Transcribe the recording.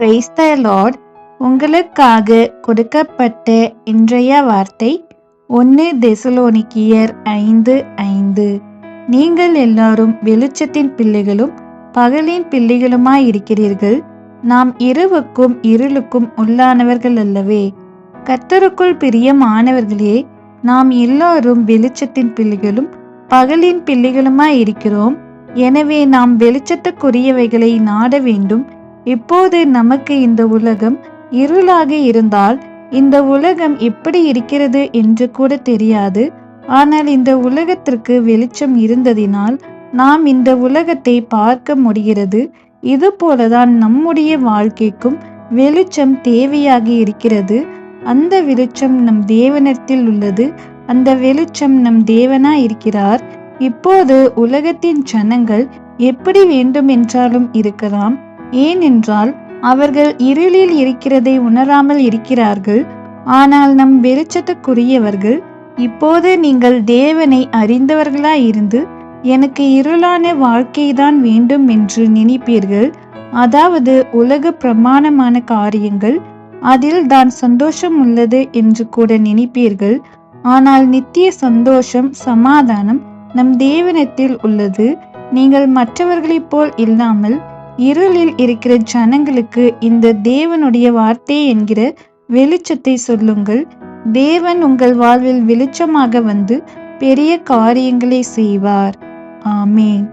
Praise the Lord. உங்களுக்காக கொடுக்கப்பட்ட இன்றைய வார்த்தை 1 தெசலோனிக்கேயர் 5:5. நீங்கள் எல்லாரும் வெளிச்சத்தின் பிள்ளைகளும் பகலின் பிள்ளைகளுமாயிருக்கிறீர்கள். நாம் இரவுக்கும் இருளுக்கும் உள்ளானவர்கள் அல்லவே. கர்த்தருக்குள் பிரியமானவர்களே, நாம் எல்லாரும் வெளிச்சத்தின் பிள்ளைகளும் பகலின் பிள்ளைகளுமாயிருக்கிறோம். எனவே நாம் வெளிச்சத்துக்குரியவைகளை நாட வேண்டும். இப்போது நமக்கு இந்த உலகம் இருளாக இருந்தால் இந்த உலகம் எப்படி இருக்கிறது என்று கூட தெரியாது. ஆனால் இந்த உலகத்திற்கு வெளிச்சம் இருந்ததினால் நாம் இந்த உலகத்தை பார்க்க முடிகிறது. இது போலதான் நம்முடைய வாழ்க்கைக்கும் வெளிச்சம் தேவையாக இருக்கிறது. அந்த வெளிச்சம் நம் தேவனிடத்தில் உள்ளது. அந்த வெளிச்சம் நம் தேவனாய் இருக்கிறார். இப்போது உலகத்தின் ஜனங்கள் எப்படி வேண்டுமென்றாலும் இருக்கலாம். ஏனென்றால் அவர்கள் இருளில் இருக்கிறதை உணராமல் இருக்கிறார்கள். ஆனால் நம் வெளிச்சத்துக்குரியவர்கள், இப்போது நீங்கள் தேவனை அறிந்தவர்களாயிருந்து எனக்கு இருளான வாழ்க்கைதான் வேண்டும் என்று நினைப்பீர்கள். அதாவது உலக பிரமாணமான காரியங்கள், அதில் தான் சந்தோஷம் உள்ளது என்று கூட நினைப்பீர்கள். ஆனால் நித்திய சந்தோஷம், சமாதானம் நம் தேவனிடத்தில் உள்ளது. நீங்கள் மற்றவர்களைப் போல் இல்லாமல் இருளில் இருக்கிற ஜனங்களுக்கு இந்த தேவனுடைய வார்த்தை என்கிற வெளிச்சத்தை சொல்லுங்கள். தேவன் உங்கள் வாழ்வில் வெளிச்சமாக வந்து பெரிய காரியங்களை செய்வார். ஆமேன்.